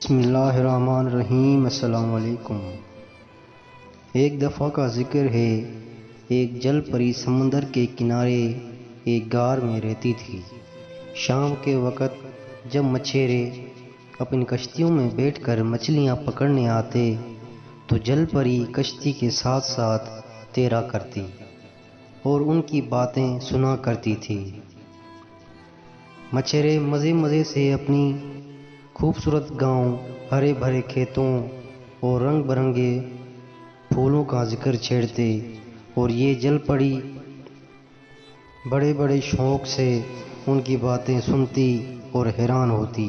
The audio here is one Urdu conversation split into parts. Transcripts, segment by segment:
بسم اللہ الرحمن الرحیم۔ السلام علیکم۔ ایک دفعہ کا ذکر ہے، ایک جل پری سمندر کے کنارے ایک غار میں رہتی تھی۔ شام کے وقت جب مچھیرے اپنی کشتیوں میں بیٹھ کر مچھلیاں پکڑنے آتے تو جل پری کشتی کے ساتھ ساتھ تیرا کرتی اور ان کی باتیں سنا کرتی تھی۔ مچھیرے مزے مزے سے اپنی خوبصورت گاؤں، ہرے بھرے کھیتوں اور رنگ برنگے پھولوں کا ذکر چھیڑتے اور یہ جل پری بڑے بڑے شوق سے ان کی باتیں سنتی اور حیران ہوتی۔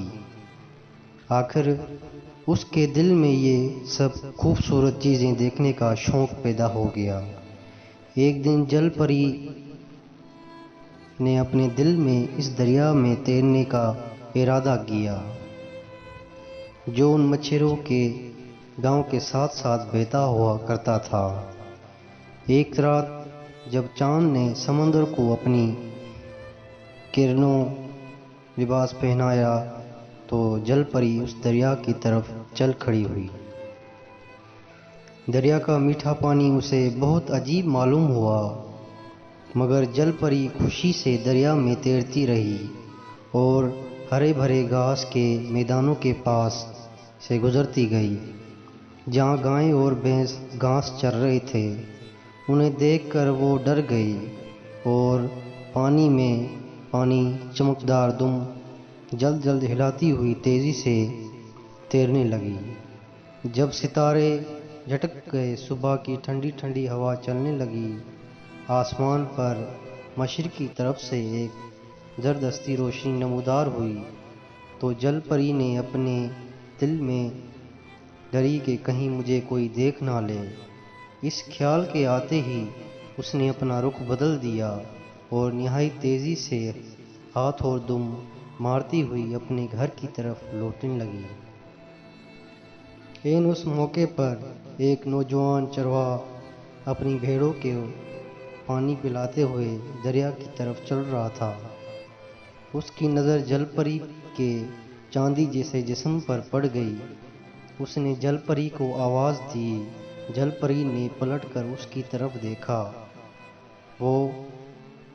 آخر اس کے دل میں یہ سب خوبصورت چیزیں دیکھنے کا شوق پیدا ہو گیا۔ ایک دن جل پری نے اپنے دل میں اس دریا میں تیرنے کا ارادہ کیا جو ان مچھروں کے گاؤں کے ساتھ ساتھ بہتا ہوا کرتا تھا۔ ایک رات جب چاند نے سمندر کو اپنی کرنوں لباس پہنایا تو جل پری اس دریا کی طرف چل کھڑی ہوئی۔ دریا کا میٹھا پانی اسے بہت عجیب معلوم ہوا، مگر جل پری خوشی سے دریا میں تیرتی رہی اور ہرے بھرے گھاس کے میدانوں کے پاس سے گزرتی گئی جہاں گائیں اور بھینس گھاس چر رہے تھے۔ انہیں دیکھ کر وہ ڈر گئی اور پانی چمکدار دم جلد جلد ہلاتی ہوئی تیزی سے تیرنے لگی۔ جب ستارے جھٹک گئے، صبح کی ٹھنڈی ٹھنڈی ہوا چلنے لگی، آسمان پر مشرق کی طرف سے ایک زردستی روشنی نمودار ہوئی تو جل پری نے اپنے دل میں ڈری کہ کہیں مجھے کوئی دیکھ نہ لے۔ اس خیال کے آتے ہی اس نے اپنا رخ بدل دیا اور نہایت تیزی سے ہاتھ اور دم مارتی ہوئی اپنے گھر کی طرف لوٹنے لگی۔ اس موقع پر ایک نوجوان چرواہا اپنی بھیڑوں کو پانی پلاتے ہوئے دریا کی طرف چل رہا تھا۔ اس کی نظر جل پری کے چاندی جیسے جسم پر پڑ گئی۔ اس نے جل پری کو آواز دی۔ جل پری نے پلٹ کر اس کی طرف دیکھا۔ وہ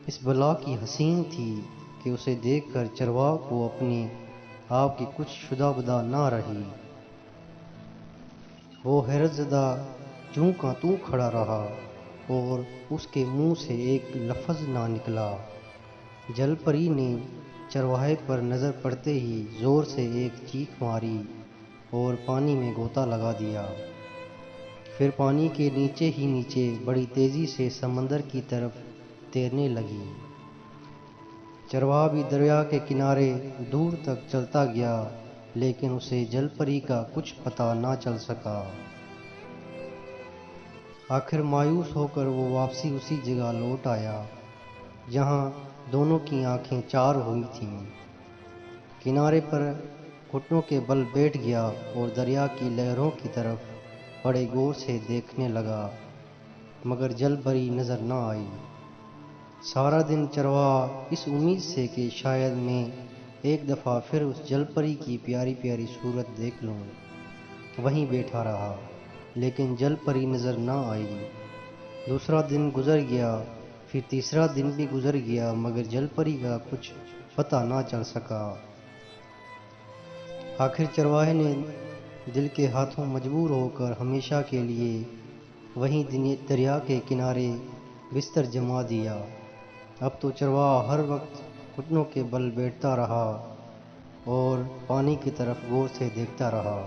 اس بلا کی حسین تھی کہ اسے دیکھ کر چرواہا کو اپنے آپ کی کچھ شدہ بدا نہ رہی۔ وہ حیرت زدہ جوں کا توں کھڑا رہا اور اس کے منہ سے ایک لفظ نہ نکلا۔ جل پری نے چرواہے پر نظر پڑتے ہی زور سے ایک چیخ ماری اور پانی میں غوطہ لگا دیا۔ پھر پانی کے نیچے ہی نیچے بڑی تیزی سے سمندر کی طرف تیرنے لگی۔ چرواہا بھی دریا کے کنارے دور تک چلتا گیا لیکن اسے جل پری کا کچھ پتہ نہ چل سکا۔ آخر مایوس ہو کر وہ واپسی اسی جگہ لوٹ آیا جہاں دونوں کی آنکھیں چار ہوئی تھیں۔ کنارے پر گھٹنوں کے بل بیٹھ گیا اور دریا کی لہروں کی طرف بڑے غور سے دیکھنے لگا، مگر جل پری نظر نہ آئی۔ سارا دن چرواہا اس امید سے کہ شاید میں ایک دفعہ پھر اس جل پری کی پیاری پیاری صورت دیکھ لوں، وہیں بیٹھا رہا، لیکن جل پری نظر نہ آئی۔ دوسرا دن گزر گیا، پھر تیسرا دن بھی گزر گیا، مگر جل پری کا کچھ پتہ نہ چل سکا۔ آخر چرواہے نے دل کے ہاتھوں مجبور ہو کر ہمیشہ کے لیے وہیں دریا کے کنارے بستر جما دیا۔ اب تو چرواہا ہر وقت گھٹنوں کے بل بیٹھتا رہا اور پانی کی طرف غور سے دیکھتا رہا،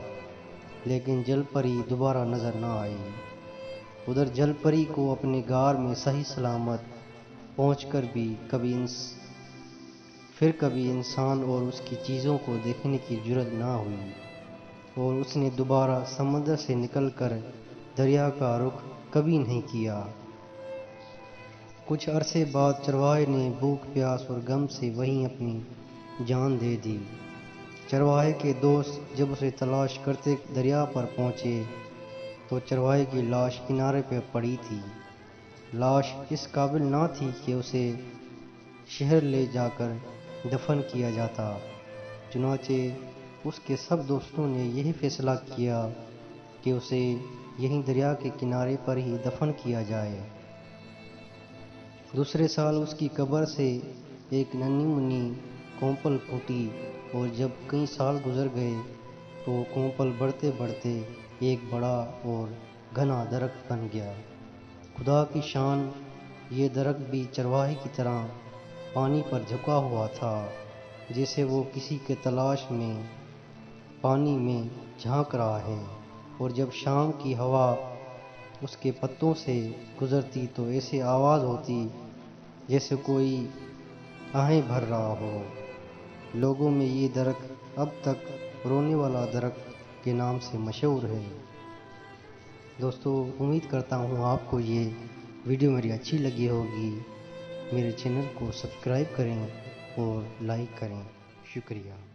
لیکن جل پری دوبارہ نظر نہ آئی۔ ادھر جل پری کو اپنے غار میں صحیح سلامت پہنچ کر بھی کبھی انسان اور اس کی چیزوں کو دیکھنے کی جرات نہ ہوئی اور اس نے دوبارہ سمندر سے نکل کر دریا کا رخ کبھی نہیں کیا۔ کچھ عرصے بعد چرواہے نے بھوک پیاس اور غم سے وہیں اپنی جان دے دی۔ چرواہے کے دوست جب اسے تلاش کرتے دریا پر پہنچے تو چرواہے کی لاش کنارے پہ پڑی تھی۔ لاش اس قابل نہ تھی کہ اسے شہر لے جا کر دفن کیا جاتا، چنانچہ اس کے سب دوستوں نے یہی فیصلہ کیا کہ اسے یہیں دریا کے کنارے پر ہی دفن کیا جائے۔ دوسرے سال اس کی قبر سے ایک ننھی منی کونپل پھوٹی، اور جب کئی سال گزر گئے تو وہ کونپل بڑھتے بڑھتے ایک بڑا اور گھنا درخت بن گیا۔ خدا کی شان، یہ درخت بھی چرواہے کی طرح پانی پر جھکا ہوا تھا، جیسے وہ کسی کے تلاش میں پانی میں جھانک رہا ہے، اور جب شام کی ہوا اس کے پتوں سے گزرتی تو ایسی آواز ہوتی جیسے کوئی آہیں بھر رہا ہو۔ لوگوں میں یہ درخت اب تک رونے والا درخت کے نام سے مشہور ہے۔ دوستو، امید کرتا ہوں آپ کو یہ ویڈیو میری اچھی لگی ہوگی۔ میرے چینل کو سبسکرائب کریں اور لائک کریں۔ شکریہ۔